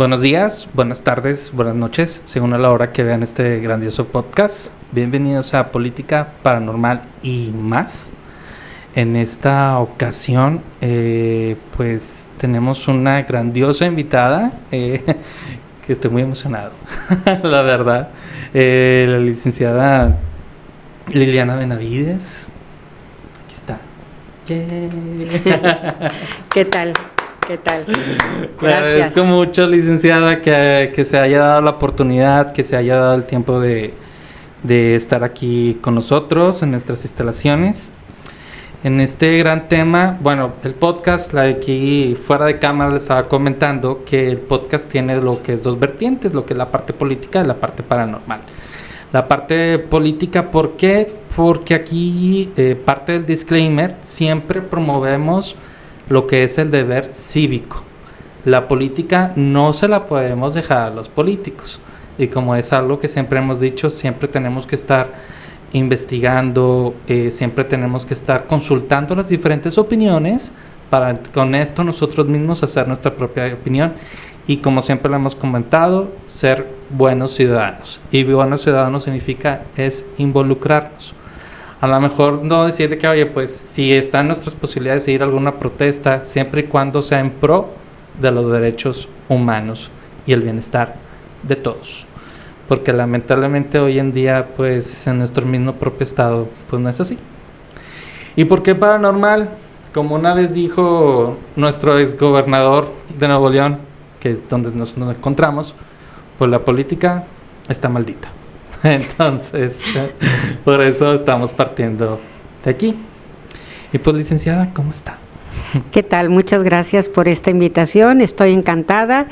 Buenos días, buenas tardes, buenas noches, según a la hora que vean este grandioso podcast. Bienvenidos a Política Paranormal y más. En esta ocasión, pues tenemos una grandiosa invitada, que estoy muy emocionado, la verdad. La licenciada Liliana Benavides. Aquí está. ¿Qué tal? ¿Qué tal? Le agradezco mucho, licenciada, que se haya dado la oportunidad, que se haya dado el tiempo de estar aquí con nosotros en nuestras instalaciones. En este gran tema, bueno, el podcast, la de aquí fuera de cámara les estaba comentando que el podcast tiene lo que es dos vertientes, lo que es la parte política y la parte paranormal. La parte política, ¿por qué? Porque aquí parte del disclaimer, siempre promovemos lo que es el deber cívico. La política no se la podemos dejar a los políticos. Y como es algo que siempre hemos dicho, siempre tenemos que estar investigando, siempre tenemos que estar consultando las diferentes opiniones para con esto nosotros mismos hacer nuestra propia opinión. Y como siempre lo hemos comentado, ser buenos ciudadanos. Y buenos ciudadanos significa es involucrarnos. A lo mejor no decir de que, oye, pues si están nuestras posibilidades de ir a alguna protesta, siempre y cuando sea en pro de los derechos humanos y el bienestar de todos. Porque lamentablemente hoy en día, pues en nuestro mismo propio estado, pues no es así. ¿Y por qué paranormal? Como una vez dijo nuestro exgobernador de Nuevo León, que es donde nos encontramos, pues la política está maldita. Entonces, por eso estamos partiendo de aquí. Y pues, licenciada, ¿cómo está? ¿Qué tal? Muchas gracias por esta invitación. Estoy encantada.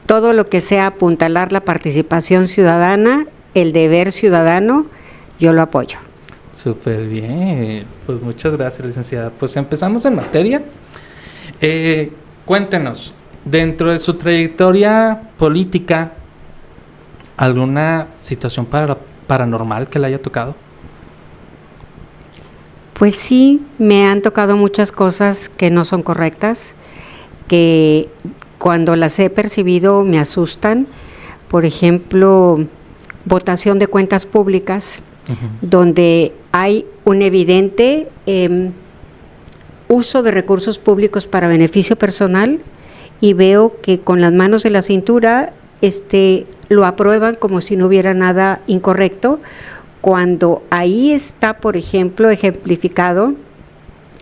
Todo lo que sea apuntalar la participación ciudadana, el deber ciudadano, yo lo apoyo. Súper bien. Pues muchas gracias, licenciada. Pues empezamos en materia. Cuéntenos, dentro de su trayectoria política, ¿alguna situación paranormal que le haya tocado? Pues sí, me han tocado muchas cosas que no son correctas, que cuando las he percibido me asustan. Por ejemplo, votación de cuentas públicas, donde hay un evidente uso de recursos públicos para beneficio personal y veo que con las manos en la cintura lo aprueban como si no hubiera nada incorrecto, cuando ahí está, por ejemplo, ejemplificado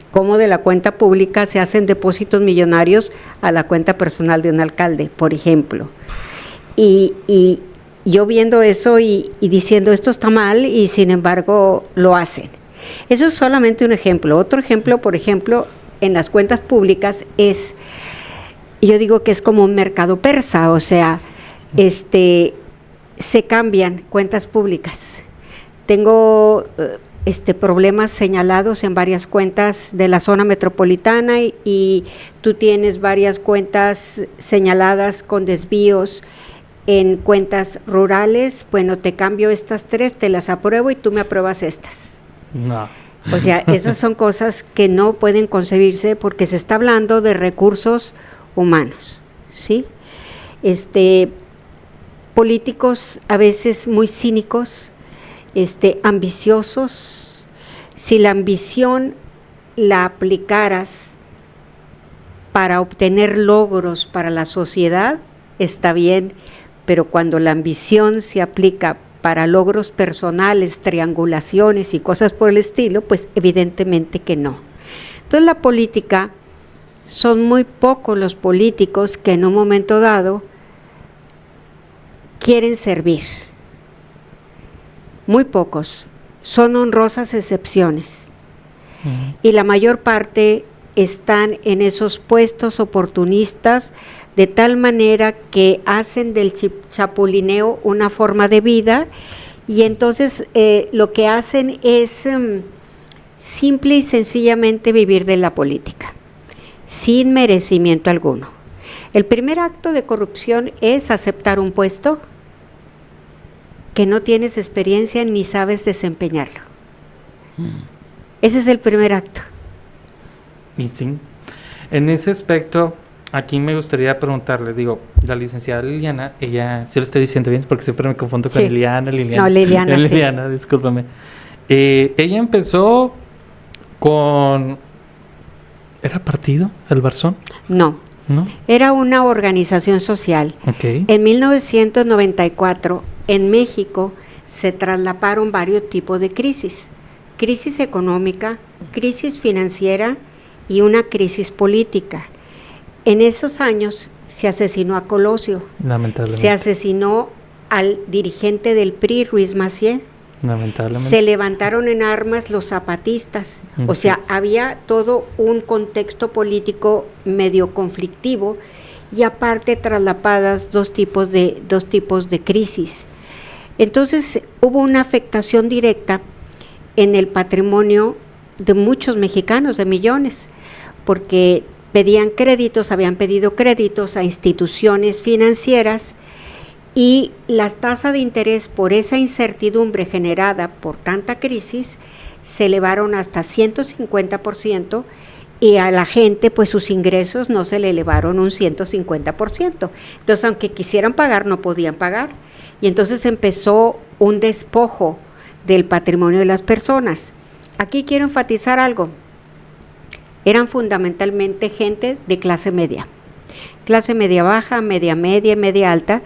cómo de la cuenta pública se hacen depósitos millonarios a la cuenta personal de un alcalde, por ejemplo. Y yo viendo eso y diciendo esto está mal, y sin embargo lo hacen. Eso es solamente un ejemplo. Otro ejemplo, por ejemplo, en las cuentas públicas yo digo que es como un mercado persa, o sea, se cambian cuentas públicas. Tengo problemas señalados en varias cuentas de la zona metropolitana y tú tienes varias cuentas señaladas con desvíos en cuentas rurales. Bueno, te cambio estas 3, te las apruebo y tú me apruebas estas. No. O sea, esas son cosas que no pueden concebirse porque se está hablando de recursos humanos, ¿sí? Políticos a veces muy cínicos, ambiciosos. Si la ambición la aplicaras para obtener logros para la sociedad, está bien, pero cuando la ambición se aplica para logros personales, triangulaciones y cosas por el estilo, pues evidentemente que no. Entonces la política, son muy pocos los políticos que en un momento dado quieren servir. Muy pocos, son honrosas excepciones. Y la mayor parte están en esos puestos oportunistas de tal manera que hacen del chapulineo una forma de vida y entonces lo que hacen es simple y sencillamente vivir de la política, sin merecimiento alguno. El primer acto de corrupción es aceptar un puesto que no tienes experiencia ni sabes desempeñarlo. Ese es el primer acto. Y sí, en ese aspecto, aquí me gustaría preguntarle, digo, la licenciada Liliana, ella, si lo estoy diciendo bien, porque siempre me confundo con Liliana. No, Liliana, sí. Liliana, discúlpame. Ella empezó con... ¿Era partido, el Barzón? No. ¿No? Era una organización social. Okay. En 1994, en México, se traslaparon varios tipos de crisis. Crisis económica, crisis financiera y una crisis política. En esos años se asesinó a Colosio. Lamentablemente. Se asesinó al dirigente del PRI, Ruiz Massieu. Lamentablemente. Se levantaron en armas los zapatistas. O sea, había todo un contexto político medio conflictivo y aparte traslapadas dos tipos de crisis. Entonces hubo una afectación directa en el patrimonio de muchos mexicanos, de millones, porque habían pedido créditos a instituciones financieras y las tasas de interés por esa incertidumbre generada por tanta crisis se elevaron hasta 150% y a la gente pues sus ingresos no se le elevaron un 150%. Entonces aunque quisieran pagar no podían pagar y entonces empezó un despojo del patrimonio de las personas. Aquí quiero enfatizar algo. Eran fundamentalmente gente de clase media baja, media y media alta,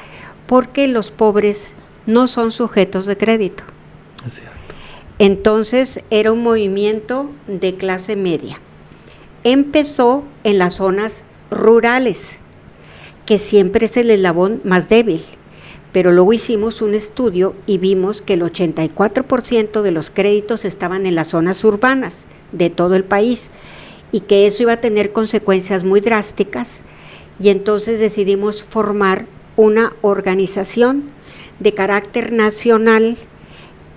porque los pobres no son sujetos de crédito. Es cierto. Entonces era un movimiento de clase media. Empezó en las zonas rurales, que siempre es el eslabón más débil, pero luego hicimos un estudio y vimos que el 84% de los créditos estaban en las zonas urbanas de todo el país y que eso iba a tener consecuencias muy drásticas y entonces decidimos formar una organización de carácter nacional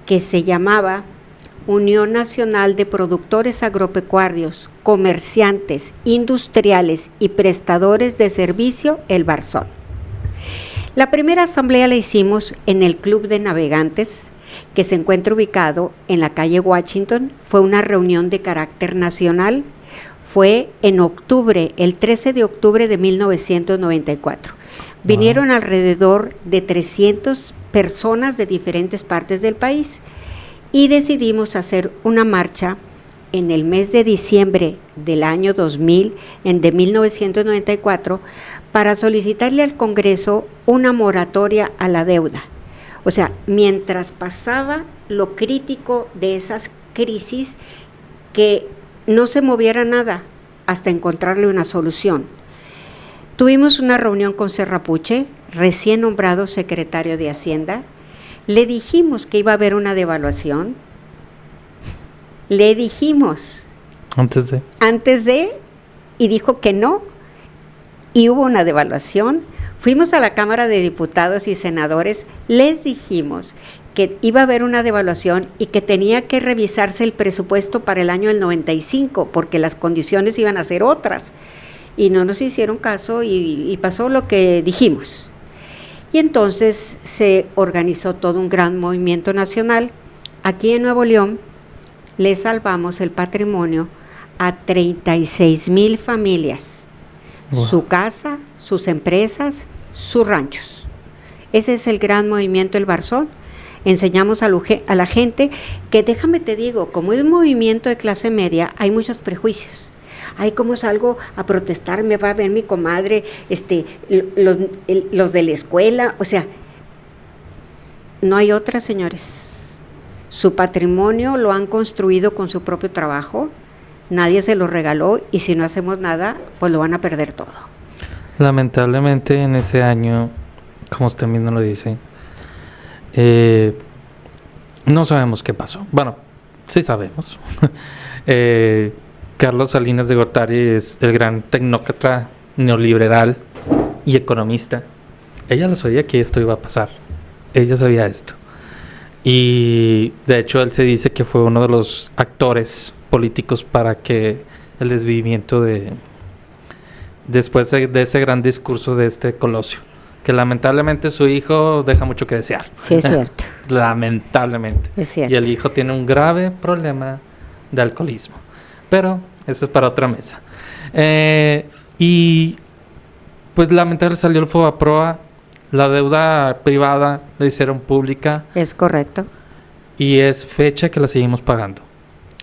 que se llamaba Unión Nacional de Productores Agropecuarios, Comerciantes, Industriales y Prestadores de Servicio, el Barzón. La primera asamblea la hicimos en el Club de Navegantes, que se encuentra ubicado en la calle Washington. Fue una reunión de carácter nacional. Fue en octubre, el 13 de octubre de 1994. Vinieron alrededor de 300 personas de diferentes partes del país y decidimos hacer una marcha en el mes de diciembre del año 2000, de 1994, para solicitarle al Congreso una moratoria a la deuda. O sea, mientras pasaba lo crítico de esas crisis, que no se moviera nada hasta encontrarle una solución. Tuvimos una reunión con Serrapuche, recién nombrado secretario de Hacienda. Le dijimos que iba a haber una devaluación. Le dijimos. Antes de, y dijo que no. Y hubo una devaluación. Fuimos a la Cámara de Diputados y Senadores, les dijimos que iba a haber una devaluación y que tenía que revisarse el presupuesto para el año del 95, porque las condiciones iban a ser otras. Y no nos hicieron caso y pasó lo que dijimos. Y entonces se organizó todo un gran movimiento nacional. Aquí en Nuevo León le salvamos el patrimonio a 36,000 familias. Wow. Su casa, sus empresas, sus ranchos. Ese es el gran movimiento del Barzón. Enseñamos a la gente que, déjame te digo, como es un movimiento de clase media, hay muchos prejuicios. Ay, ¿cómo salgo a protestar? Me va a ver mi comadre, los de la escuela. O sea, no hay otra, señores. Su patrimonio lo han construido con su propio trabajo. Nadie se lo regaló y si no hacemos nada, pues lo van a perder todo. Lamentablemente en ese año, como usted mismo lo dice, no sabemos qué pasó. Bueno, sí sabemos. Carlos Salinas de Gortari es el gran tecnócrata neoliberal y economista. Ella lo sabía que esto iba a pasar. Ella sabía esto. Y de hecho él se dice que fue uno de los actores políticos para que el desvivimiento después de ese gran discurso de este Colosio, que lamentablemente su hijo deja mucho que desear. Sí, es cierto. Lamentablemente. Es cierto. Y el hijo tiene un grave problema de alcoholismo. Pero eso es para otra mesa. Y pues lamentablemente salió el FOBAPROA, la deuda privada la hicieron pública. Es correcto. Y es fecha que la seguimos pagando.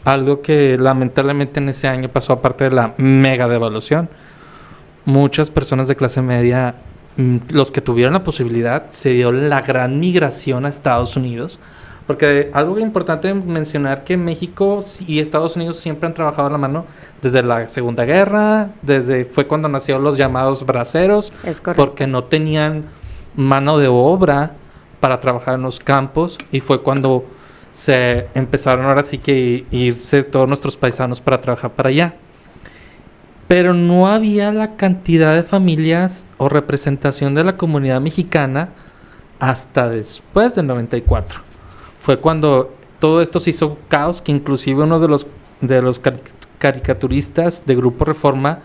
Algo que lamentablemente en ese año pasó, aparte de la mega devaluación. Muchas personas de clase media, los que tuvieron la posibilidad, se dio la gran migración a Estados Unidos. Porque algo importante mencionar que México y Estados Unidos siempre han trabajado a la mano desde la Segunda Guerra, fue cuando nacieron los llamados braceros, es correcto, porque no tenían mano de obra para trabajar en los campos, y fue cuando se empezaron ahora sí que irse todos nuestros paisanos para trabajar para allá. Pero no había la cantidad de familias o representación de la comunidad mexicana hasta después del 94. Fue cuando todo esto se hizo caos, que inclusive uno de los caricaturistas de Grupo Reforma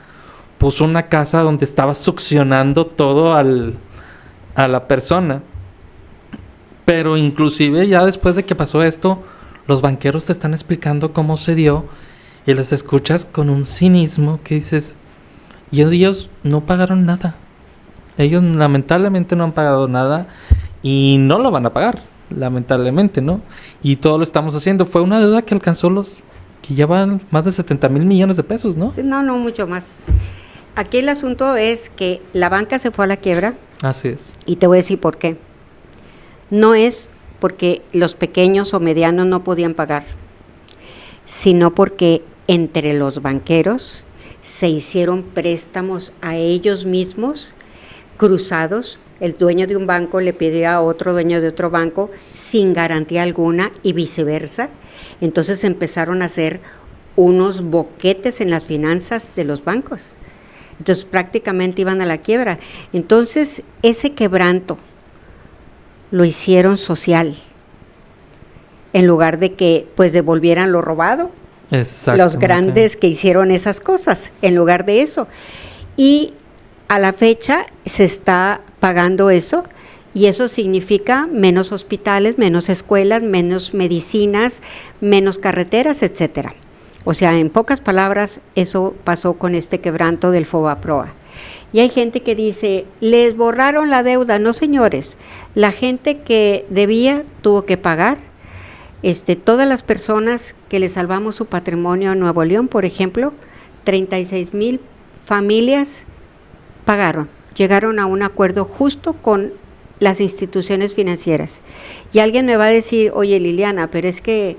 puso una casa donde estaba succionando todo a la persona. Pero inclusive ya después de que pasó esto, los banqueros te están explicando cómo se dio, y los escuchas con un cinismo que dices, y ellos no pagaron nada. Ellos lamentablemente no han pagado nada y no lo van a pagar, lamentablemente, ¿no? Y todo lo estamos haciendo. Fue una deuda que alcanzó que llevan más de 70,000 millones de pesos, ¿no? Sí, no, mucho más. Aquí el asunto es que la banca se fue a la quiebra. Así es. Y te voy a decir por qué. No es porque los pequeños o medianos no podían pagar, sino porque entre los banqueros se hicieron préstamos a ellos mismos cruzados. El dueño de un banco le pedía a otro dueño de otro banco sin garantía alguna y viceversa. Entonces empezaron a hacer unos boquetes en las finanzas de los bancos. Entonces prácticamente iban a la quiebra. Entonces ese quebranto lo hicieron social, en lugar de que pues devolvieran lo robado. Los grandes que hicieron esas cosas, en lugar de eso. Y a la fecha se está pagando eso, y eso significa menos hospitales, menos escuelas, menos medicinas, menos carreteras, etcétera. O sea, en pocas palabras, eso pasó con este quebranto del FOBAPROA. Y hay gente que dice, les borraron la deuda. No, señores, la gente que debía tuvo que pagar. Todas las personas que le salvamos su patrimonio a Nuevo León, por ejemplo, 36,000 familias pagaron, llegaron a un acuerdo justo con las instituciones financieras. Y alguien me va a decir, oye Liliana, pero es que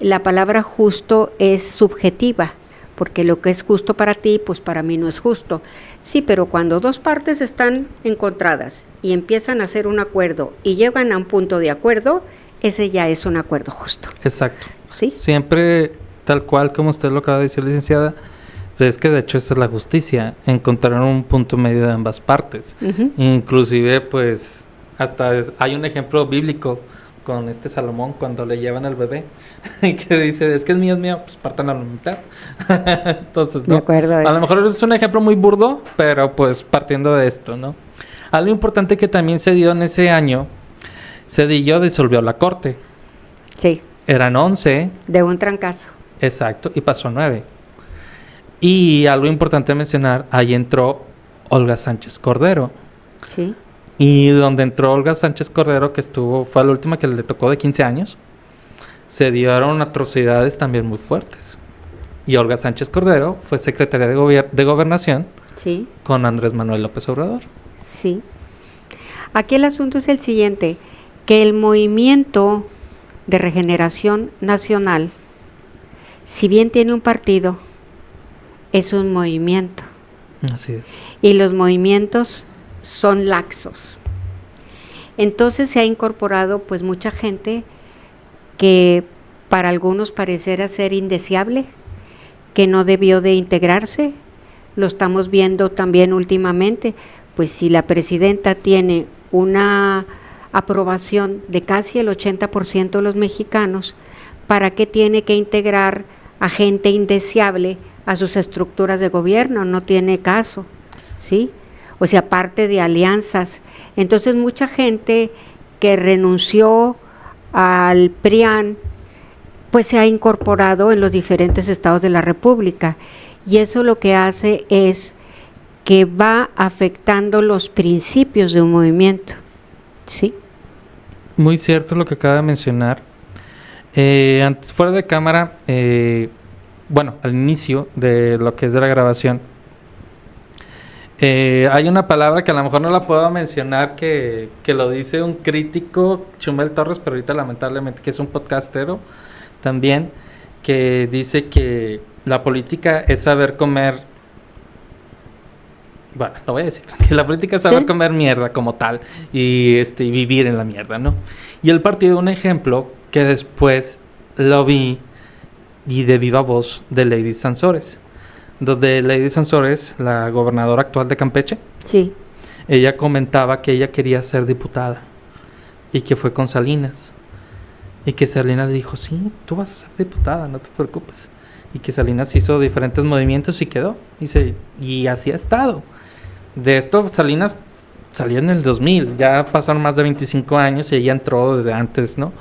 la palabra justo es subjetiva, porque lo que es justo para ti, pues para mí no es justo. Sí, pero cuando dos partes están encontradas y empiezan a hacer un acuerdo y llegan a un punto de acuerdo, ese ya es un acuerdo justo. Exacto. ¿Sí? Siempre tal cual como usted lo acaba de decir, licenciada, es que de hecho esa es la justicia, encontrar un punto medio de ambas partes. Uh-huh. Inclusive, pues, hasta hay un ejemplo bíblico con Salomón cuando le llevan al bebé, que dice, es que es mío, pues partan a la mitad. Entonces, ¿no? De acuerdo. A lo mejor es un ejemplo muy burdo, pero pues partiendo de esto, ¿no? Algo importante que también se dio en ese año, Zedillo disolvió la corte. Sí. Eran 11. De un trancazo. Exacto, y pasó 9. Y algo importante mencionar, ahí entró Olga Sánchez Cordero. Sí. Y donde entró Olga Sánchez Cordero, que fue la última que le tocó de 15 años, se dieron atrocidades también muy fuertes. Y Olga Sánchez Cordero fue secretaria de Gobernación, sí, con Andrés Manuel López Obrador. Sí. Aquí el asunto es el siguiente, que el Movimiento de Regeneración Nacional, si bien tiene un partido, es un movimiento. Así es. Y los movimientos son laxos. Entonces se ha incorporado pues mucha gente que para algunos parecerá ser indeseable, que no debió de integrarse. Lo estamos viendo también últimamente, pues si la presidenta tiene una aprobación de casi el 80% de los mexicanos, ¿para qué tiene que integrar a gente indeseable a sus estructuras de gobierno? No tiene caso, ¿sí? O sea, parte de alianzas. Entonces mucha gente que renunció al PRIAN, pues se ha incorporado en los diferentes estados de la República, y eso lo que hace es que va afectando los principios de un movimiento, ¿sí? Muy cierto lo que acaba de mencionar. Antes, fuera de cámara, bueno, al inicio de lo que es de la grabación, hay una palabra que a lo mejor no la puedo mencionar, que lo dice un crítico, Chumel Torres, pero ahorita lamentablemente que es un podcastero también, que dice que la política es saber comer. Bueno, lo voy a decir, que la política es saber comer mierda como tal y vivir en la mierda, ¿no? Y él partió de un ejemplo que después lo vi y de viva voz de Lady Sansores, donde Lady Sansores, la gobernadora actual de Campeche, sí, ella comentaba que ella quería ser diputada y que fue con Salinas y que Salinas le dijo, sí, tú vas a ser diputada, no te preocupes, y que Salinas hizo diferentes movimientos y quedó, y así ha estado. De esto Salinas salió en el 2000, ya pasaron más de 25 años y ella entró desde antes, ¿no?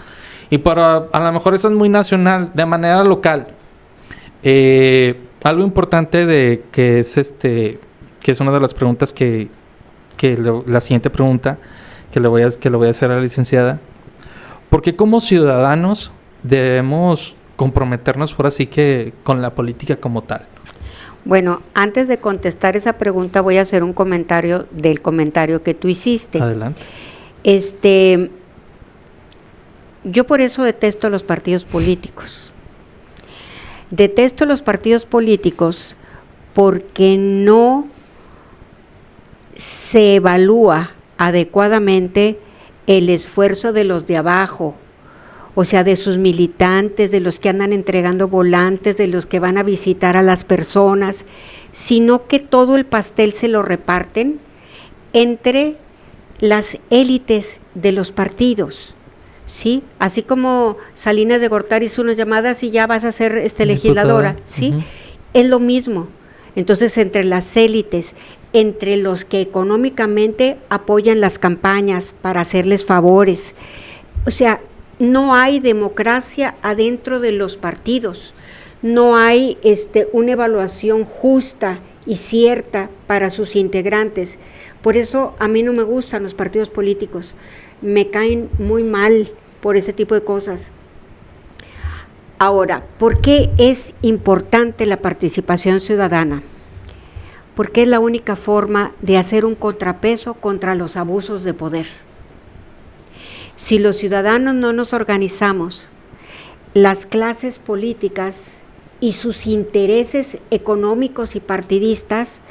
Y a lo mejor eso es muy nacional, de manera local. Algo importante que es una de las preguntas la siguiente pregunta que le voy a hacer a la licenciada, porque como ciudadanos debemos comprometernos por así que con la política como tal. Bueno, antes de contestar esa pregunta voy a hacer un comentario del comentario que tú hiciste. Adelante. Yo por eso detesto los partidos políticos. Detesto los partidos políticos porque no se evalúa adecuadamente el esfuerzo de los de abajo, o sea, de sus militantes, de los que andan entregando volantes, de los que van a visitar a las personas, sino que todo el pastel se lo reparten entre las élites de los partidos, ¿sí? Así como Salinas de Gortari hizo unas llamadas y ya vas a ser legisladora, ¿sí? Uh-huh. Es lo mismo. Entonces, entre las élites, entre los que económicamente apoyan las campañas para hacerles favores, o sea, no hay democracia adentro de los partidos, no hay una evaluación justa y cierta para sus integrantes. Por eso a mí no me gustan los partidos políticos, me caen muy mal por ese tipo de cosas. Ahora, ¿por qué es importante la participación ciudadana? Porque es la única forma de hacer un contrapeso contra los abusos de poder. Si los ciudadanos no nos organizamos, las clases políticas y sus intereses económicos y partidistas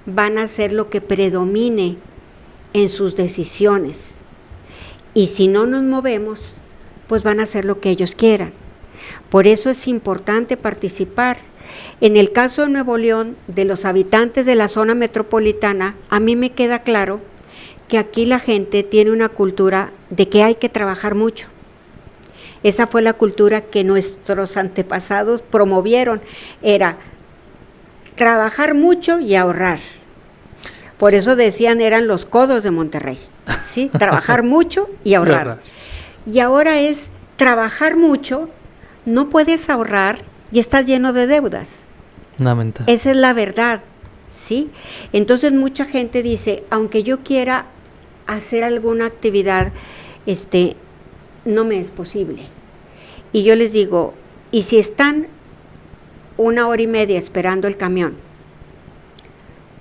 van a ser lo que predomine en sus decisiones. Y si no nos movemos, pues van a hacer lo que ellos quieran. Por eso es importante participar. En el caso de Nuevo León, de los habitantes de la zona metropolitana, a mí me queda claro que aquí la gente tiene una cultura de que hay que trabajar mucho. Esa fue la cultura que nuestros antepasados promovieron, era trabajar mucho y ahorrar. Por eso decían, eran los codos de Monterrey, ¿sí? Trabajar mucho y ahorrar. Y ahora es trabajar mucho, no puedes ahorrar y estás lleno de deudas. Lamentable. Esa es la verdad, ¿sí? Entonces mucha gente dice, aunque yo quiera hacer alguna actividad, no me es posible. Y yo les digo, ¿y si están 1 hora y media esperando el camión?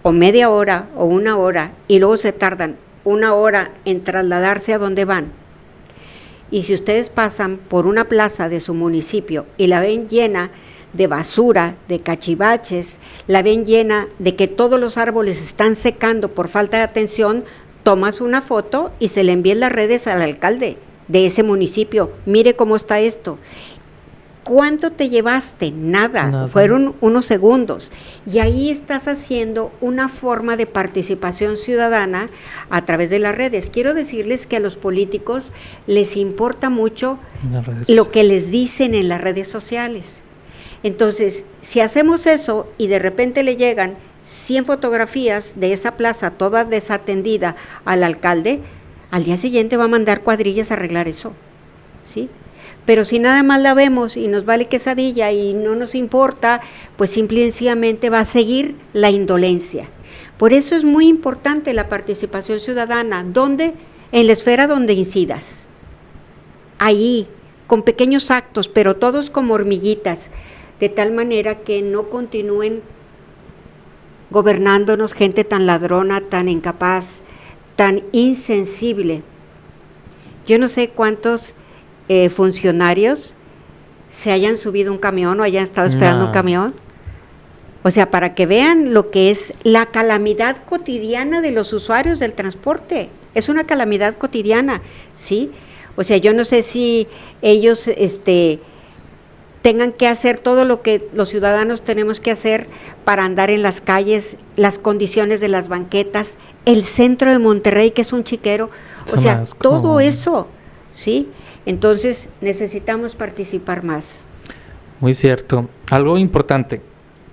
O media hora o 1 hora, y luego se tardan 1 hora en trasladarse a donde van. Y si ustedes pasan por una plaza de su municipio y la ven llena de basura, de cachivaches, la ven llena de que todos los árboles están secando por falta de atención, tomas una foto y se le envía en las redes al alcalde de ese municipio. Mire cómo está esto. ¿Cuánto te llevaste? Nada. Fueron unos segundos. Y ahí estás haciendo una forma de participación ciudadana a través de las redes. Quiero decirles que a los políticos les importa mucho lo que les dicen en las redes sociales. Entonces, si hacemos eso y de repente le llegan 100 fotografías de esa plaza toda desatendida al alcalde, al día siguiente va a mandar cuadrillas a arreglar eso, ¿sí? Pero si nada más la vemos y nos vale quesadilla y no nos importa, pues simple y sencillamente va a seguir la indolencia. Por eso es muy importante la participación ciudadana. ¿Dónde? En la esfera donde incidas. Ahí, con pequeños actos, pero todos como hormiguitas, de tal manera que no continúen gobernándonos gente tan ladrona, tan incapaz, tan insensible. Yo no sé cuántos funcionarios se hayan subido un camión o hayan estado esperando un camión. O sea, para que vean lo que es la calamidad cotidiana de los usuarios del transporte. Es una calamidad cotidiana, ¿sí? O sea, yo no sé si ellos tengan que hacer todo lo que los ciudadanos tenemos que hacer para andar en las calles, las condiciones de las banquetas, el centro de Monterrey, que es un chiquero. O sea, todo eso, ¿sí? Entonces, necesitamos participar más. Muy cierto. Algo importante.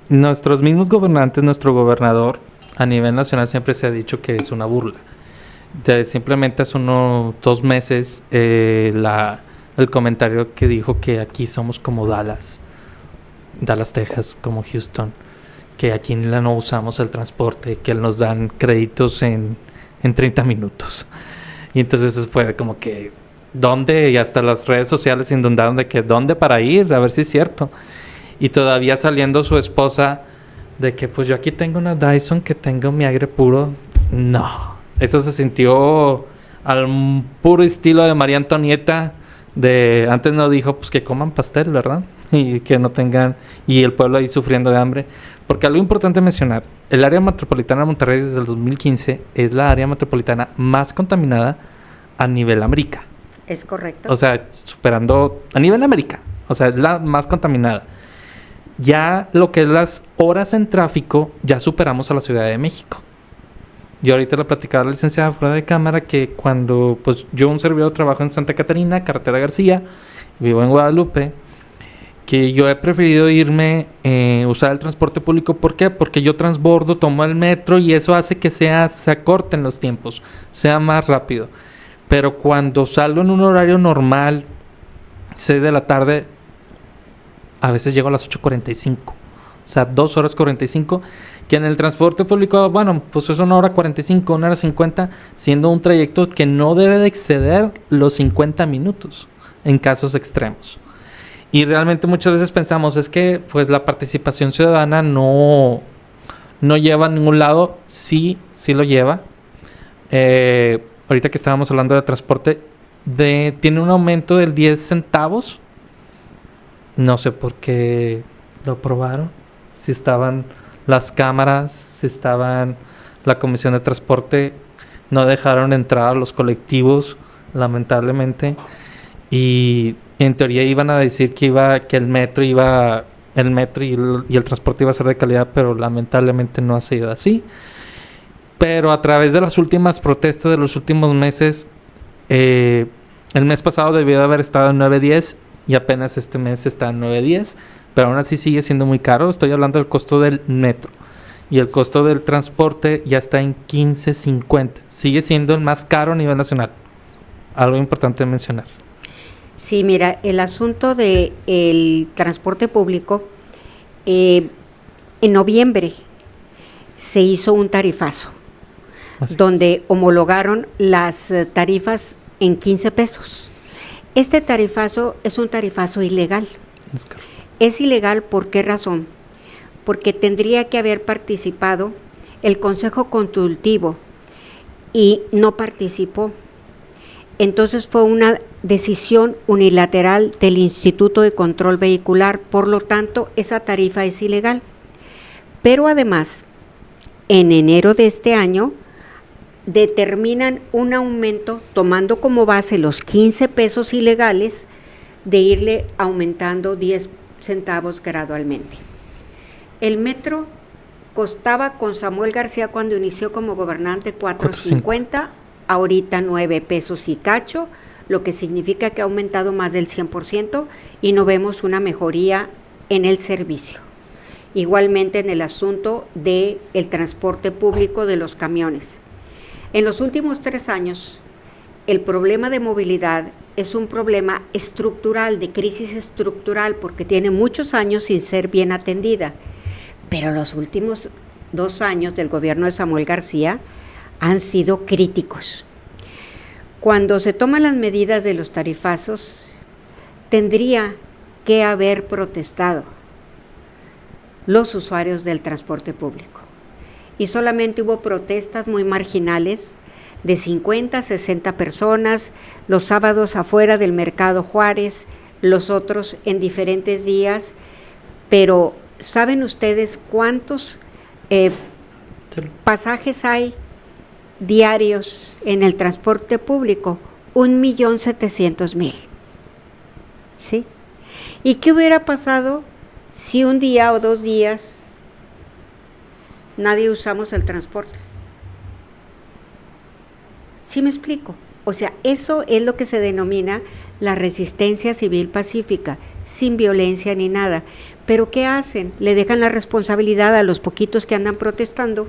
Nuestros mismos gobernantes, nuestro gobernador, a nivel nacional siempre se ha dicho que es una burla. Simplemente hace 2 meses el comentario que dijo que aquí somos como Dallas, Texas, como Houston, que aquí no usamos el transporte, que nos dan créditos en 30 minutos. Y entonces fue como que, ¿dónde? Y hasta las redes sociales inundaron de que, ¿dónde para ir? A ver si es cierto. Y todavía saliendo su esposa de que, pues yo aquí tengo una Dyson que tengo mi aire puro. No. Eso se sintió al puro estilo de María Antonieta, de antes no dijo pues que coman pastel, ¿verdad? Y que no tengan, y el pueblo ahí sufriendo de hambre. Porque algo importante mencionar, el área metropolitana de Monterrey desde el 2015 es la área metropolitana más contaminada a nivel América. Es correcto. O sea, superando a nivel América, o sea, es la más contaminada. Ya lo que es las horas en tráfico, ya superamos a la Ciudad de México. Yo ahorita le platicaba a la licenciada fuera de cámara que cuando, pues yo un servidor trabajo en Santa Catarina, Carretera García, vivo en Guadalupe, que yo he preferido irme, usar el transporte público. ¿Por qué? Porque yo transbordo, tomo el metro y eso hace que se acorten los tiempos, sea más rápido. Pero cuando salgo en un horario normal, 6 de la tarde, a veces llego a las 8:45. O sea, 2 horas 45, que en el transporte público, bueno, pues es 1 hora 45, 1 hora 50, siendo un trayecto que no debe de exceder los 50 minutos en casos extremos. Y realmente muchas veces pensamos, es que pues la participación ciudadana no lleva a ningún lado. Sí lo lleva. Ahorita que estábamos hablando de transporte, tiene un aumento del 10 centavos. No sé por qué lo aprobaron. Si estaban las cámaras, si estaban la Comisión de Transporte, no dejaron entrar a los colectivos, lamentablemente. Y en teoría iban a decir que el metro y el transporte iba a ser de calidad, pero lamentablemente no ha sido así. Pero a través de las últimas protestas de los últimos meses, el mes pasado debió de haber estado en 9.10 y apenas este mes está en 9.10. Pero aún así sigue siendo muy caro. Estoy hablando del costo del metro. Y el costo del transporte ya está en 15.50. Sigue siendo el más caro a nivel nacional. Algo importante de mencionar. Sí, mira, el asunto del transporte público, en noviembre se hizo un tarifazo, donde homologaron las tarifas en 15 pesos. Este tarifazo es un tarifazo ilegal. Es ilegal, ¿por qué razón? Porque tendría que haber participado el Consejo Consultivo y no participó. Entonces fue una decisión unilateral del Instituto de Control Vehicular, por lo tanto esa tarifa es ilegal. Pero además, en enero de este año, determinan un aumento, tomando como base los 15 pesos ilegales, de irle aumentando 10 centavos gradualmente. El metro costaba con Samuel García cuando inició como gobernante 4.50, ahorita 9 pesos y cacho, lo que significa que ha aumentado más del 100% y no vemos una mejoría en el servicio. Igualmente en el asunto del transporte público de los camiones. En los últimos 3 años, el problema de movilidad es un problema estructural, de crisis estructural, porque tiene muchos años sin ser bien atendida. Pero los últimos 2 años del gobierno de Samuel García han sido críticos. Cuando se toman las medidas de los tarifazos, tendría que haber protestado los usuarios del transporte público. Y solamente hubo protestas muy marginales de 50, 60 personas, los sábados afuera del Mercado Juárez, los otros en diferentes días, pero ¿saben ustedes cuántos pasajes hay diarios en el transporte público? 1.700.000. ¿Sí? ¿Y qué hubiera pasado si un día o 2 días nadie usamos el transporte? ¿Sí me explico? O sea, eso es lo que se denomina la resistencia civil pacífica, sin violencia ni nada. Pero ¿qué hacen? Le dejan la responsabilidad a los poquitos que andan protestando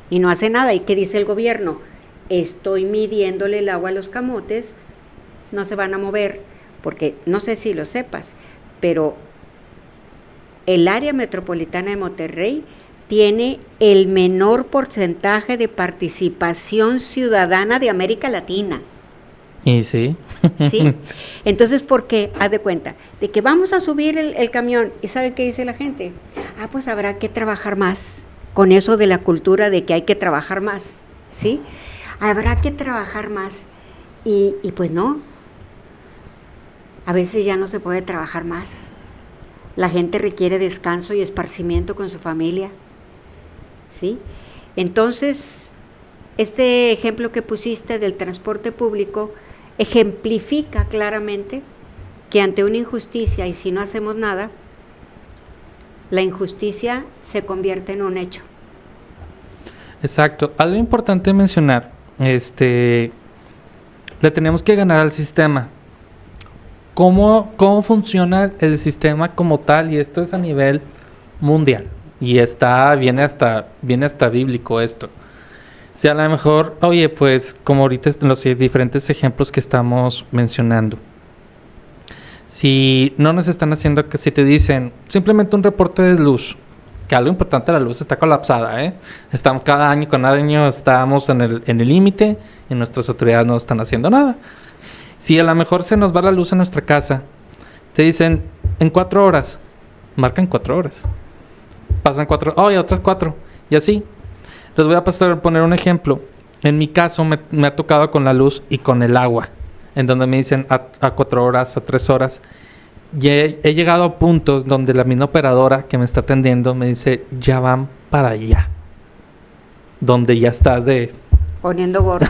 y no hace nada. ¿Y qué dice el gobierno? Estoy midiéndole el agua a los camotes, no se van a mover, porque no sé si lo sepas, pero el área metropolitana de Monterrey tiene el menor porcentaje de participación ciudadana de América Latina. ¿Y sí? ¿Sí? Entonces, ¿por qué? Haz de cuenta, de que vamos a subir el camión, ¿y sabe qué dice la gente? Pues habrá que trabajar más, con eso de la cultura de que hay que trabajar más, ¿sí? Habrá que trabajar más, y pues no, a veces ya no se puede trabajar más. La gente requiere descanso y esparcimiento con su familia, ¿sí? Entonces, este ejemplo que pusiste del transporte público ejemplifica claramente que ante una injusticia, y si no hacemos nada, la injusticia se convierte en un hecho. Exacto. Algo importante mencionar, le tenemos que ganar al sistema. ¿Cómo funciona el sistema como tal? Y esto es a nivel mundial. Y viene hasta bíblico esto. Si a lo mejor, oye, pues como ahorita en los diferentes ejemplos que estamos mencionando, si no nos están haciendo, que si te dicen simplemente un reporte de luz, que algo importante, la luz está colapsada, estamos cada año estamos en el límite y nuestras autoridades no están haciendo nada. Si a lo mejor se nos va la luz en nuestra casa, te dicen en 4 horas, marcan 4 horas, pasan 4, otras 4, y así. Les voy a poner un ejemplo. En mi caso me ha tocado con la luz y con el agua, en donde me dicen a 4 horas, a 3 horas. Y he llegado a puntos donde la misma operadora que me está atendiendo me dice, ya van para allá, donde ya estás poniendo gorro.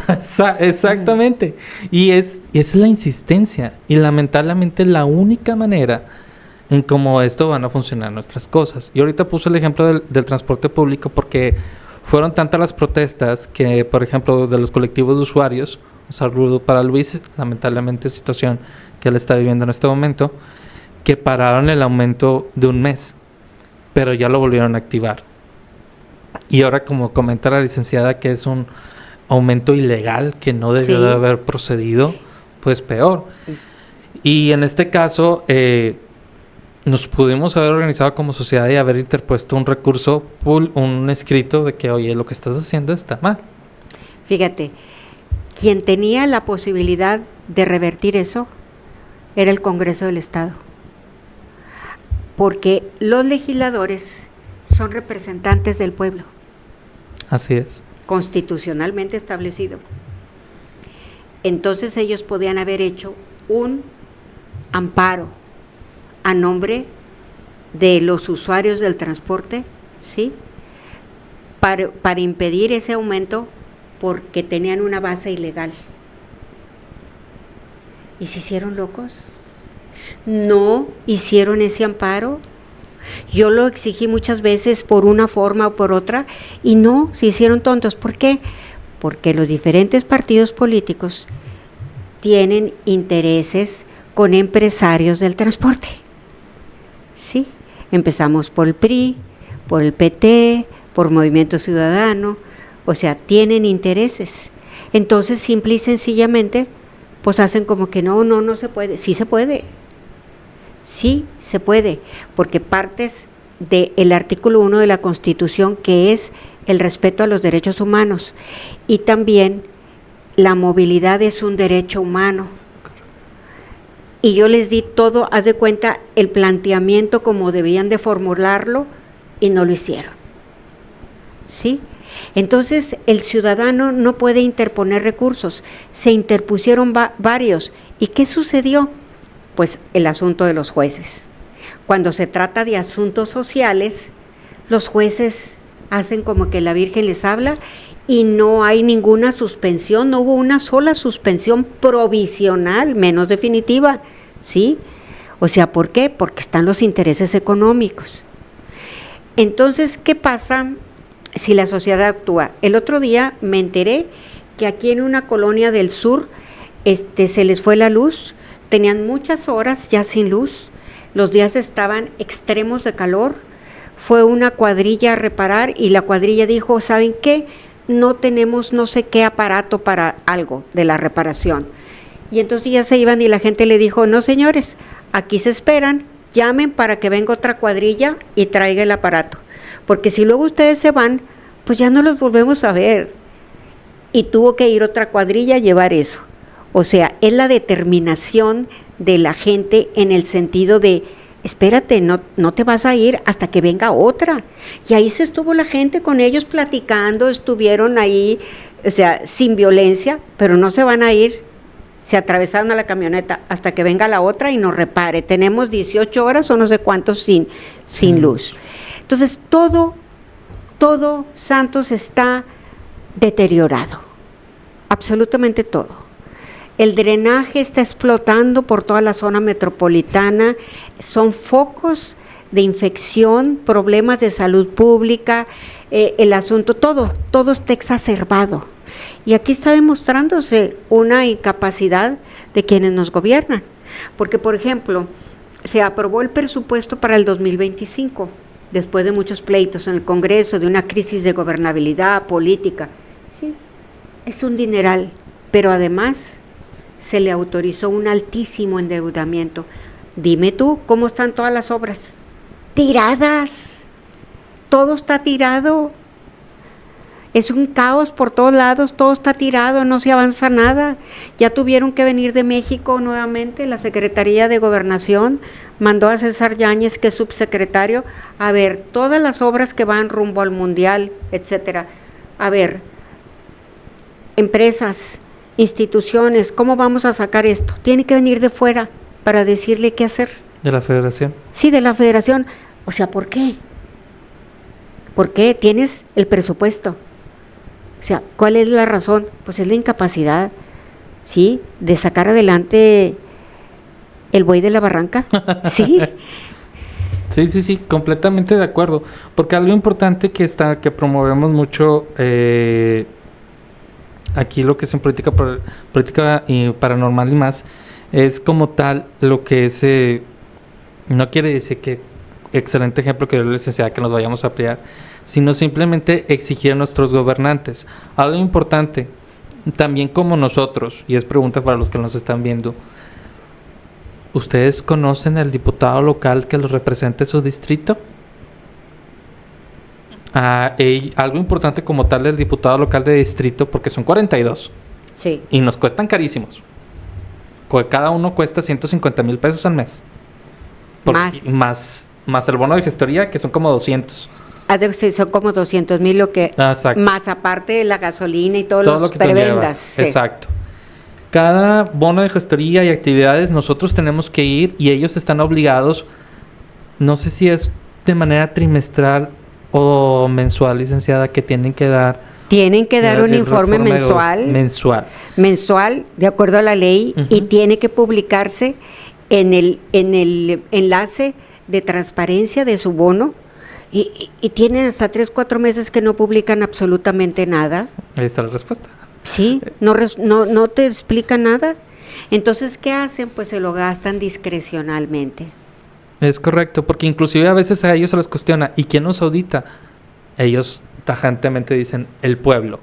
Exactamente. Y esa es la insistencia. Y lamentablemente la única manera en cómo esto van a funcionar nuestras cosas. Y ahorita puse el ejemplo del transporte público porque fueron tantas las protestas que, por ejemplo, de los colectivos de usuarios, un saludo para Luis, lamentablemente situación que él está viviendo en este momento, que pararon el aumento de 1 mes, pero ya lo volvieron a activar. Y ahora, como comenta la licenciada, que es un aumento ilegal que no debió de haber procedido, pues peor. Y en este caso, nos pudimos haber organizado como sociedad y haber interpuesto un recurso, un escrito de que, oye, lo que estás haciendo está mal. Fíjate, quien tenía la posibilidad de revertir eso era el Congreso del Estado, porque los legisladores son representantes del pueblo. Así es. Constitucionalmente establecido. Entonces ellos podían haber hecho un amparo a nombre de los usuarios del transporte, ¿sí? Para impedir ese aumento porque tenían una base ilegal. ¿Y se hicieron locos? No hicieron ese amparo. Yo lo exigí muchas veces por una forma o por otra y no, se hicieron tontos. ¿Por qué? Porque los diferentes partidos políticos tienen intereses con empresarios del transporte. Sí, empezamos por el PRI, por el PT, por Movimiento Ciudadano, o sea, tienen intereses. Entonces, simple y sencillamente, pues hacen como que no se puede. Sí se puede. Sí se puede, porque partes del artículo 1 de la Constitución, que es el respeto a los derechos humanos, y también la movilidad es un derecho humano. Y yo les di todo, haz de cuenta, el planteamiento como debían de formularlo, y no lo hicieron. ¿Sí? Entonces, el ciudadano no puede interponer recursos. Se interpusieron varios. ¿Y qué sucedió? Pues el asunto de los jueces. Cuando se trata de asuntos sociales, los jueces hacen como que la Virgen les habla y no hay ninguna suspensión, no hubo una sola suspensión provisional, menos definitiva, ¿sí? O sea, ¿por qué? Porque están los intereses económicos. Entonces, ¿qué pasa si la sociedad actúa? El otro día me enteré que aquí en una colonia del sur se les fue la luz, tenían muchas horas ya sin luz, los días estaban extremos de calor, fue una cuadrilla a reparar y la cuadrilla dijo, ¿saben qué? No tenemos no sé qué aparato para algo de la reparación. Y entonces ya se iban y la gente le dijo, no señores, aquí se esperan, llamen para que venga otra cuadrilla y traiga el aparato. Porque si luego ustedes se van, pues ya no los volvemos a ver. Y tuvo que ir otra cuadrilla a llevar eso. O sea, es la determinación de la gente en el sentido de, espérate, no te vas a ir hasta que venga otra. Y ahí se estuvo la gente con ellos platicando, estuvieron ahí, o sea, sin violencia, pero no se van a ir. Se atravesaron a la camioneta hasta que venga la otra y nos repare. Tenemos 18 horas o no sé cuántos sin luz. Entonces, todo Santos está deteriorado, absolutamente todo. El drenaje está explotando por toda la zona metropolitana, son focos de infección, problemas de salud pública, el asunto, todo está exacerbado. Y aquí está demostrándose una incapacidad de quienes nos gobiernan. Porque, por ejemplo, se aprobó el presupuesto para el 2025, después de muchos pleitos en el Congreso, de una crisis de gobernabilidad política. Sí, es un dineral, pero además se le autorizó un altísimo endeudamiento. Dime tú, ¿cómo están todas las obras? Tiradas. Todo está tirado. Es un caos por todos lados, todo está tirado, no se avanza nada. Ya tuvieron que venir de México nuevamente, la Secretaría de Gobernación mandó a César Yáñez, que es subsecretario, a ver todas las obras que van rumbo al Mundial, etcétera. A ver, empresas, instituciones, ¿cómo vamos a sacar esto? Tiene que venir de fuera para decirle qué hacer. ¿De la Federación? Sí, de la Federación. O sea, ¿por qué? ¿Por qué? Tienes el presupuesto. O sea, ¿cuál es la razón? Pues es la incapacidad, ¿sí?, de sacar adelante el buey de la barranca, ¿sí? Sí, completamente de acuerdo. Porque algo importante que promovemos mucho aquí, lo que es en política y paranormal y más, es como tal lo que es, no quiere decir que excelente ejemplo que dio la licenciada que nos vayamos a ampliar, sino simplemente exigir a nuestros gobernantes. Algo importante, también como nosotros, y es pregunta para los que nos están viendo, ¿ustedes conocen al diputado local que los represente su distrito? Algo importante como tal del diputado local de distrito, porque son 42. Sí. Y nos cuestan carísimos. Cada uno cuesta 150,000 pesos al mes. Más el bono de gestoría, que son como 200. Son como 200,000 lo que... Exacto. Más aparte de la gasolina y todos los prebendas. Sí. Exacto. Cada bono de gestoría y actividades nosotros tenemos que ir y ellos están obligados, no sé si es de manera trimestral o mensual, licenciada, que tienen que dar... Tienen que dar un informe mensual, de acuerdo a la ley, uh-huh. Y tiene que publicarse en el enlace de transparencia de su bono. Y tienen hasta 3-4 meses que no publican absolutamente nada. Ahí está la respuesta. Sí, no te explican nada. Entonces, ¿qué hacen? Pues se lo gastan discrecionalmente. Es correcto, porque inclusive a veces a ellos se les cuestiona, ¿y quién nos audita? Ellos tajantemente dicen, el pueblo.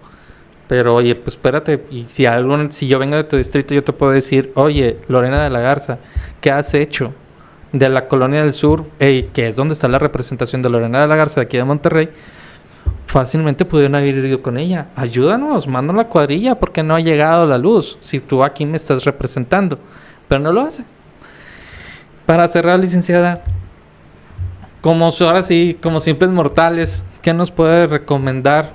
Pero oye, pues espérate, y si yo vengo de tu distrito, yo te puedo decir, oye, Lorena de la Garza, ¿qué has hecho de la Colonia del Sur, que es donde está la representación de Lorena de la Garza de aquí de Monterrey? Fácilmente pudieron haber ido con ella. Ayúdanos, manda la cuadrilla porque no ha llegado la luz, si tú aquí me estás representando. Pero no lo hace. Para cerrar, licenciada, ahora sí, como simples mortales, ¿qué nos puede recomendar?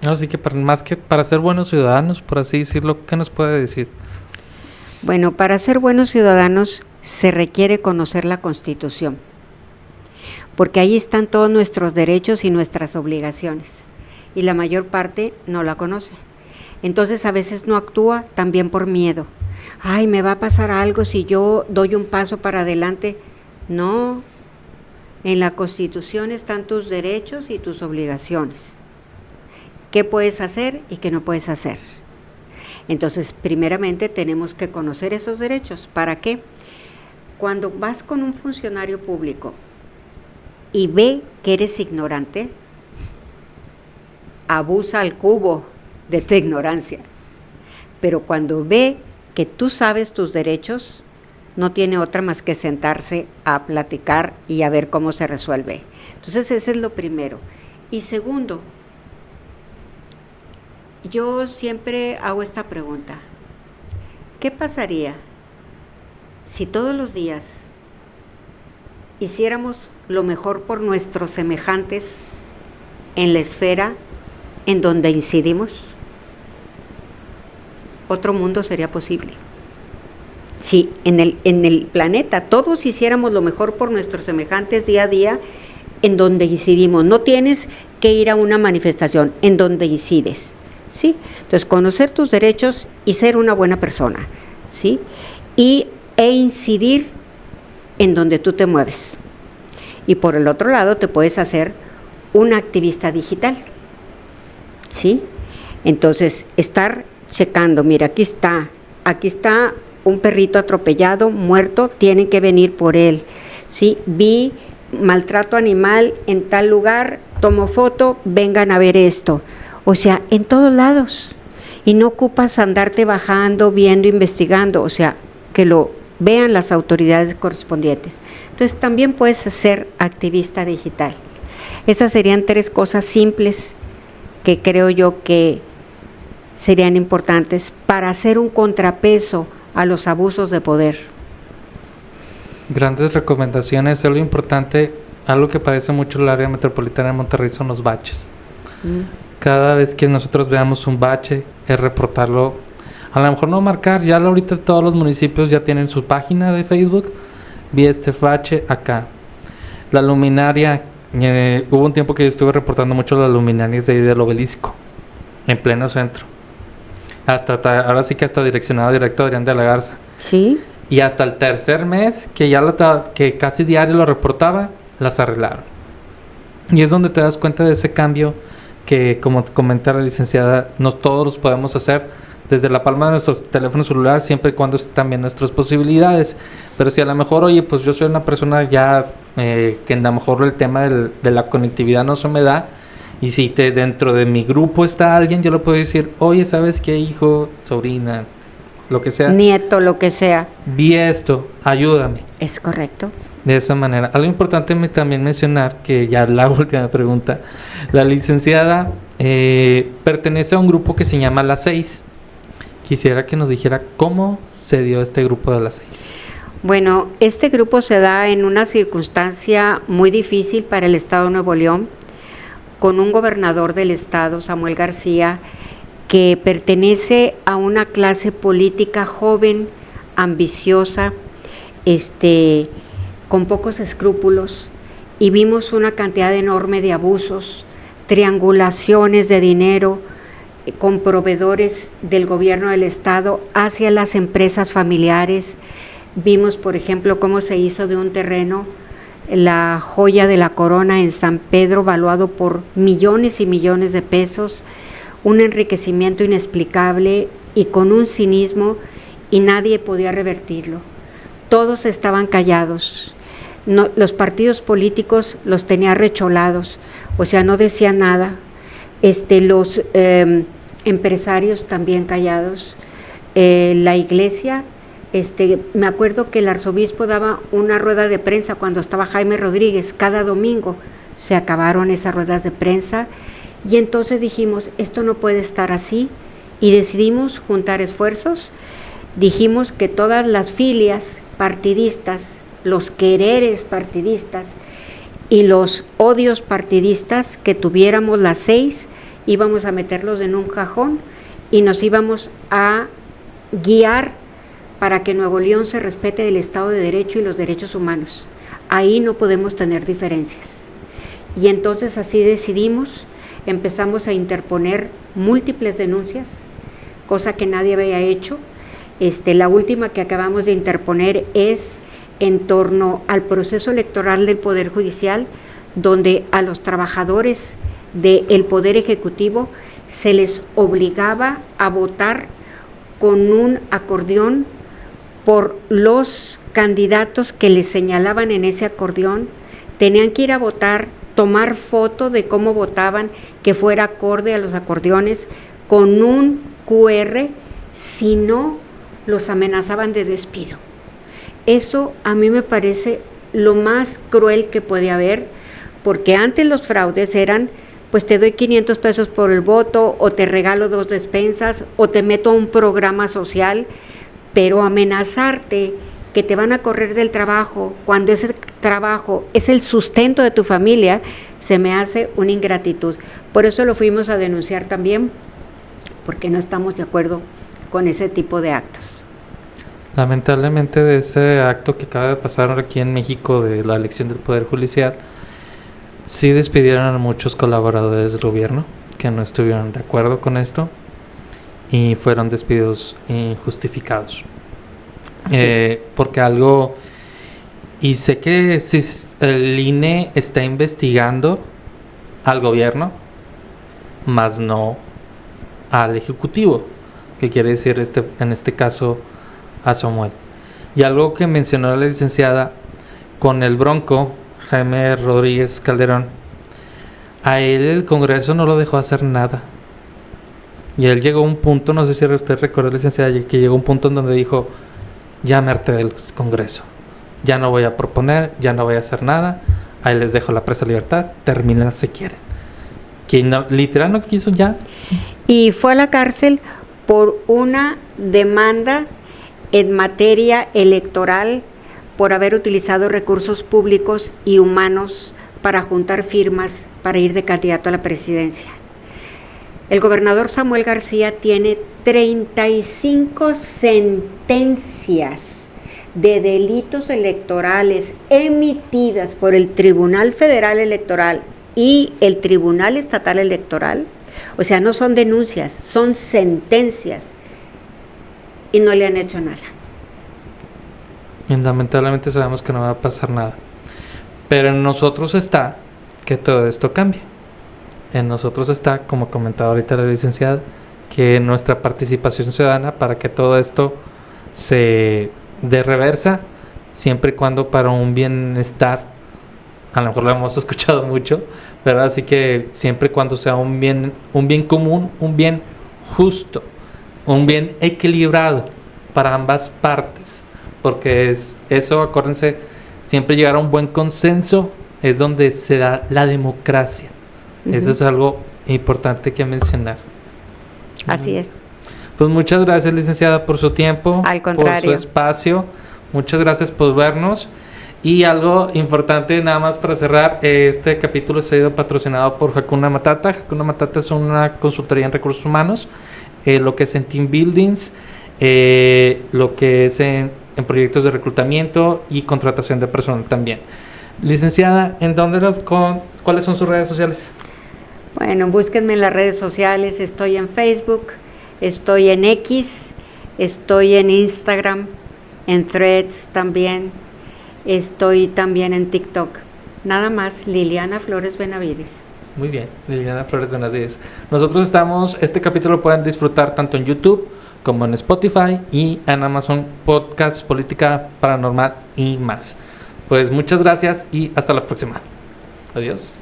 Ahora sí que más que para ser buenos ciudadanos, por así decirlo, ¿qué nos puede decir? Bueno, para ser buenos ciudadanos se requiere conocer la Constitución, porque ahí están todos nuestros derechos y nuestras obligaciones, y la mayor parte no la conoce. Entonces a veces no actúa también por miedo. Ay, me va a pasar algo si yo doy un paso para adelante. No, en la Constitución están tus derechos y tus obligaciones. ¿Qué puedes hacer y qué no puedes hacer? Entonces, primeramente tenemos que conocer esos derechos. ¿Para qué? Cuando vas con un funcionario público y ve que eres ignorante, abusa al cubo de tu ignorancia. Pero cuando ve que tú sabes tus derechos, no tiene otra más que sentarse a platicar y a ver cómo se resuelve. Entonces, ese es lo primero. Y segundo, yo siempre hago esta pregunta: ¿qué pasaría si todos los días hiciéramos lo mejor por nuestros semejantes en la esfera en donde incidimos? Otro mundo sería posible. Si en el planeta todos hiciéramos lo mejor por nuestros semejantes día a día en donde incidimos, no tienes que ir a una manifestación, en donde incides, ¿sí? Entonces, conocer tus derechos y ser una buena persona, ¿sí? E incidir en donde tú te mueves. Y por el otro lado, te puedes hacer un activista digital, ¿sí? Entonces, estar checando, mira, aquí está un perrito atropellado, muerto, tienen que venir por él, ¿sí? Vi maltrato animal en tal lugar, tomo foto, vengan a ver esto. O sea, en todos lados. Y no ocupas andarte bajando, viendo, investigando, o sea, que lo vean las autoridades correspondientes. Entonces, también puedes ser activista digital. Esas serían 3 cosas simples que creo yo que serían importantes para hacer un contrapeso a los abusos de poder. Grandes recomendaciones. Algo importante, algo que padece mucho el área metropolitana de Monterrey son los baches. Cada vez que nosotros veamos un bache, es reportarlo. A lo mejor no marcar, ya ahorita todos los municipios ya tienen su página de Facebook. Vi este bache acá. La luminaria, hubo un tiempo que yo estuve reportando mucho las luminarias de ahí del Obelisco, en pleno centro. Ahora sí que hasta direccionado directo a Adrián de la Garza. Sí. Y hasta el tercer mes, que casi diario lo reportaba, las arreglaron. Y es donde te das cuenta de ese cambio que, como comenta la licenciada, no todos los podemos hacer desde la palma de nuestro teléfono celular, siempre y cuando estén también nuestras posibilidades. Pero si a lo mejor, oye, pues yo soy una persona ya que a lo mejor el tema de la conectividad no se me da, y si dentro de mi grupo está alguien, yo le puedo decir, oye, ¿sabes qué, hijo, sobrina, lo que sea? Nieto, lo que sea. Vi esto, ayúdame. Es correcto. De esa manera. Algo importante también mencionar, que ya la última pregunta, la licenciada pertenece a un grupo que se llama Las 6. Quisiera que nos dijera cómo se dio este grupo de Las 6. Bueno, este grupo se da en una circunstancia muy difícil para el Estado de Nuevo León, con un gobernador del Estado, Samuel García, que pertenece a una clase política joven, ambiciosa, con pocos escrúpulos, y vimos una cantidad enorme de abusos, triangulaciones de dinero con proveedores del gobierno del Estado hacia las empresas familiares. Vimos, por ejemplo, cómo se hizo de un terreno la joya de la corona en San Pedro, valuado por millones y millones de pesos, un enriquecimiento inexplicable y con un cinismo, y nadie podía revertirlo. Todos estaban callados. Los partidos políticos los tenía recholados, o sea, no decían nada. los empresarios también callados, la iglesia. Me acuerdo que el arzobispo daba una rueda de prensa cuando estaba Jaime Rodríguez, cada domingo se acabaron esas ruedas de prensa y entonces dijimos, esto no puede estar así y decidimos juntar esfuerzos, dijimos que todas las filias partidistas, los quereres partidistas y los odios partidistas que tuviéramos las 6, íbamos a meterlos en un cajón y nos íbamos a guiar para que Nuevo León se respete el Estado de Derecho y los derechos humanos. Ahí no podemos tener diferencias. Y entonces así decidimos, empezamos a interponer múltiples denuncias, cosa que nadie había hecho. La última que acabamos de interponer es en torno al proceso electoral del Poder Judicial, donde a los trabajadores del Poder Ejecutivo se les obligaba a votar con un acordeón por los candidatos que les señalaban en ese acordeón. Tenían que ir a votar, tomar foto de cómo votaban, que fuera acorde a los acordeones, con un QR, si no, los amenazaban de despido. Eso a mí me parece lo más cruel que puede haber, porque antes los fraudes eran, pues te doy 500 pesos por el voto, o te regalo 2 despensas, o te meto a un programa social, pero amenazarte que te van a correr del trabajo cuando ese trabajo es el sustento de tu familia, se me hace una ingratitud. Por eso lo fuimos a denunciar también, porque no estamos de acuerdo con ese tipo de actos. Lamentablemente, de ese acto que acaba de pasar aquí en México de la elección del Poder Judicial, sí despidieron a muchos colaboradores del gobierno que no estuvieron de acuerdo con esto y fueron despidos injustificados. Sí. Porque algo, y sé que si el INE está investigando al gobierno, más no al ejecutivo, que quiere decir en este caso a Samuel. Y algo que mencionó la licenciada con el Bronco, Jaime Rodríguez Calderón, a él el Congreso no lo dejó hacer nada. Y él llegó a un punto, no sé si usted recuerda, licenciada, que llegó a un punto en donde dijo, ya me harté del Congreso, ya no voy a proponer, ya no voy a hacer nada, ahí les dejo la presa libertad, terminen si quieren. Que no, literal no quiso ya. Y fue a la cárcel por una demanda en materia electoral por haber utilizado recursos públicos y humanos para juntar firmas para ir de candidato a la presidencia. El gobernador Samuel García tiene 35 sentencias de delitos electorales emitidas por el Tribunal Federal Electoral y el Tribunal Estatal Electoral. O sea, no son denuncias, son sentencias. Y no le han hecho nada. Y lamentablemente sabemos que no va a pasar nada. Pero en nosotros está que todo esto cambie. En nosotros está, como comentaba ahorita la licenciada, que nuestra participación ciudadana para que todo esto se dé reversa, siempre y cuando para un bienestar, a lo mejor lo hemos escuchado mucho, pero así que siempre y cuando sea un bien común, un bien justo, un bien equilibrado para ambas partes, porque es eso, acuérdense, siempre llegar a un buen consenso es donde se da la democracia. Eso es algo importante que mencionar. Así es. Pues muchas gracias, licenciada, por su tiempo. Al contrario. Por su espacio. Muchas gracias por vernos. Y algo importante, nada más para cerrar, este capítulo ha sido patrocinado por Hakuna Matata. Hakuna Matata es una consultoría en recursos humanos, lo que es en team buildings, lo que es en proyectos de reclutamiento y contratación de personal también. Licenciada, ¿cuáles son sus redes sociales? Bueno, búsquenme en las redes sociales, estoy en Facebook, estoy en X, estoy en Instagram, en Threads también, estoy también en TikTok. Nada más, Liliana Flores Benavides. Muy bien, Liliana Flores Benavides. Nosotros este capítulo lo pueden disfrutar tanto en YouTube como en Spotify y en Amazon Podcast, Política Paranormal y más. Pues muchas gracias y hasta la próxima. Adiós.